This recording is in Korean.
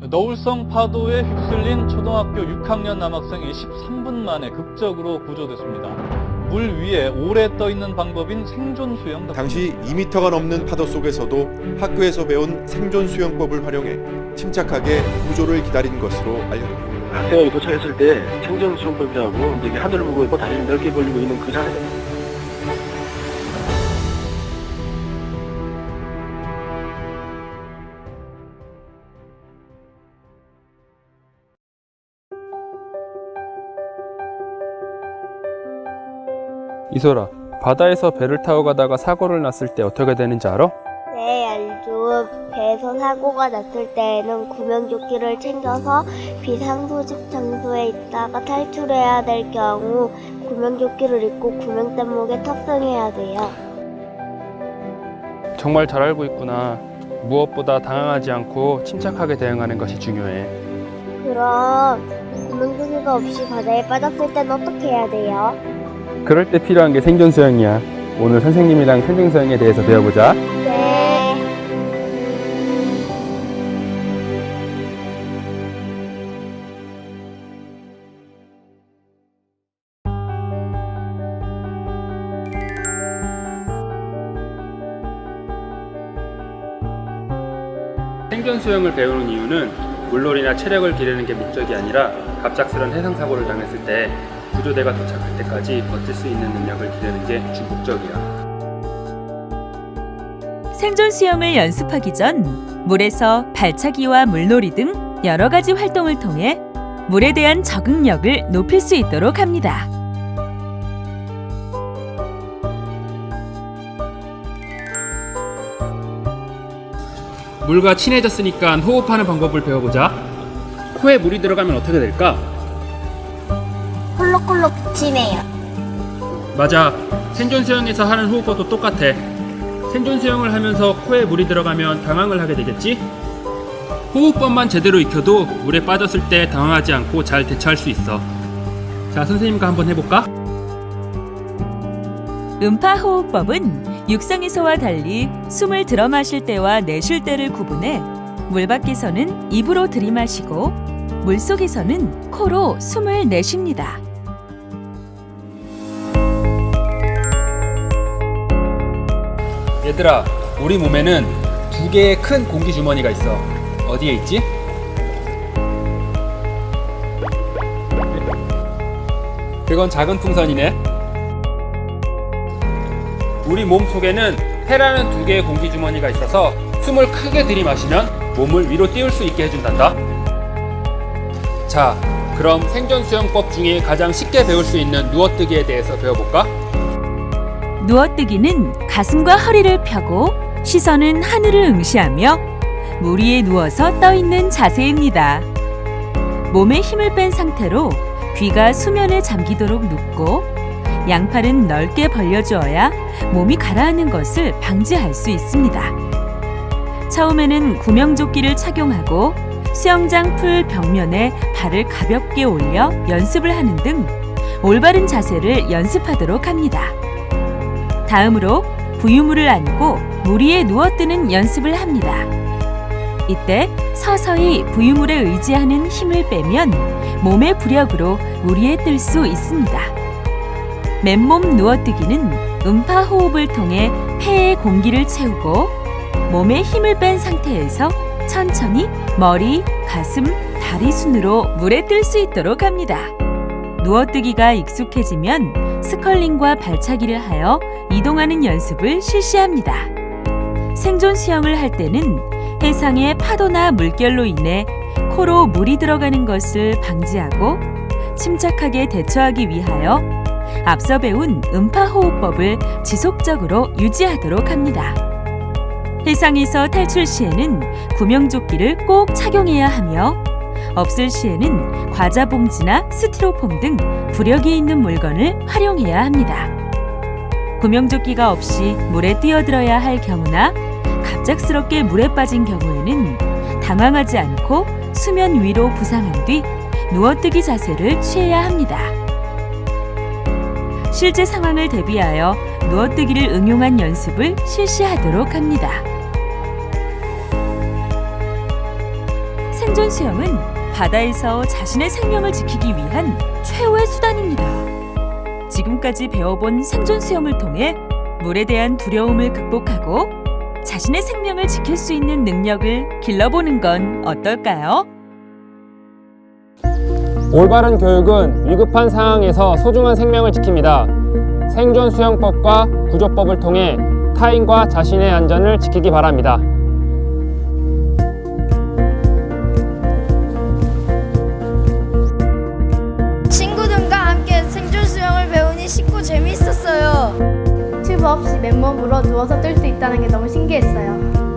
너울성 파도에 휩쓸린 초등학교 6학년 남학생이 13분 만에 극적으로 구조됐습니다. 물 위에 오래 떠 있는 방법인 생존 수영. 당시 2m가 넘는 파도 속에서도 학교에서 배운 생존 수영법을 활용해 침착하게 구조를 기다린 것으로 알려졌습니다. 학생이 도착했을 때 생존 수영법이라고 이제 하늘을 보고 있고 다리를 넓게 벌리고 있는 그 자세. 이소라, 바다에서 배를 타고 가다가 사고를 났을 때 어떻게 되는지 알아? 네, 알죠. 배에서 사고가 났을 때에는 구명조끼를 챙겨서 비상소집 장소에 있다가 탈출해야 될 경우 구명조끼를 입고 구명弹목에 탑승해야 돼요. 정말 잘 알고 있구나. 무엇보다 당황하지 않고 침착하게 대응하는 것이 중요해. 그럼 구명조끼가 없이 바다에 빠졌을 땐 어떻게 해야 돼요? 그럴 때 필요한 게 생존 수영이야. 오늘 선생님이랑 생존 수영에 대해서 배워보자. 네. 생존 수영을 배우는 이유는 물놀이나 체력을 기르는 게 목적이 아니라 갑작스런 해상 사고를 당했을 때 구조대가 도착할 때까지 버틸 수 있는 능력을 기르는 게 주 목적이야. 생존 수영을 연습하기 전 물에서 발차기와 물놀이 등 여러 가지 활동을 통해 물에 대한 적응력을 높일 수 있도록 합니다. 물과 친해졌으니까 호흡하는 방법을 배워보자. 코에 물이 들어가면 어떻게 될까? 콜록콜록 기침해요. 맞아. 생존 수영에서 하는 호흡법도 똑같아. 생존 수영을 하면서 코에 물이 들어가면 당황을 하게 되겠지? 호흡법만 제대로 익혀도 물에 빠졌을 때 당황하지 않고 잘 대처할 수 있어. 자, 선생님과 한번 해볼까? 음파호흡법은 육상에서와 달리 숨을 들어 마실 때와 내쉴 때를 구분해 물 밖에서는 입으로 들이마시고 물속에서는 코로 숨을 내쉽니다. 얘들아, 우리 몸에는 두 개의 큰 공기 주머니가 있어. 어디에 있지? 그건 작은 풍선이네. 우리 몸 속에는 폐라는 두 개의 공기 주머니가 있어서 숨을 크게 들이마시면 몸을 위로 띄울 수 있게 해준단다. 자, 그럼 생존 수영법 중에 가장 쉽게 배울 수 있는 누워뜨기에 대해서 배워볼까? 누워뜨기는 가슴과 허리를 펴고 시선은 하늘을 응시하며 물 위에 누워서 떠 있는 자세입니다. 몸에 힘을 뺀 상태로 귀가 수면에 잠기도록 눕고 양팔은 넓게 벌려주어야 몸이 가라앉는 것을 방지할 수 있습니다. 처음에는 구명조끼를 착용하고 수영장 풀 벽면에 발을 가볍게 올려 연습을 하는 등 올바른 자세를 연습하도록 합니다. 다음으로 부유물을 안고 물 위에 누워뜨는 연습을 합니다. 이때 서서히 부유물에 의지하는 힘을 빼면 몸의 부력으로 물 위에 뜰 수 있습니다. 맨몸 누워뜨기는 음파호흡을 통해 폐에 공기를 채우고 몸에 힘을 뺀 상태에서 천천히 머리, 가슴, 다리 순으로 물에 뜰 수 있도록 합니다. 누워뜨기가 익숙해지면 스컬링과 발차기를 하여 이동하는 연습을 실시합니다. 생존 수영을 할 때는 해상의 파도나 물결로 인해 코로 물이 들어가는 것을 방지하고 침착하게 대처하기 위하여 앞서 배운 음파호흡법을 지속적으로 유지하도록 합니다. 해상에서 탈출 시에는 구명조끼를 꼭 착용해야 하며 없을 시에는 과자 봉지나 스티로폼 등 부력이 있는 물건을 활용해야 합니다. 구명조끼가 없이 물에 뛰어들어야 할 경우나 갑작스럽게 물에 빠진 경우에는 당황하지 않고 수면 위로 부상한 뒤 누워뜨기 자세를 취해야 합니다. 실제 상황을 대비하여 누워뜨기를 응용한 연습을 실시하도록 합니다. 생존 수영은 바다에서 자신의 생명을 지키기 위한 최후의 수단입니다. 지금까지 배워본 생존 수영을 통해 물에 대한 두려움을 극복하고 자신의 생명을 지킬 수 있는 능력을 길러보는 건 어떨까요? 올바른 교육은 위급한 상황에서 소중한 생명을 지킵니다. 생존 수영법과 구조법을 통해 타인과 자신의 안전을 지키기 바랍니다. 친구들과 함께 생존 수영을 배우니 쉽고 재미있었어요. 튜브 없이 맨몸으로 누워서 뜰 수 있다는 게 너무 신기했어요.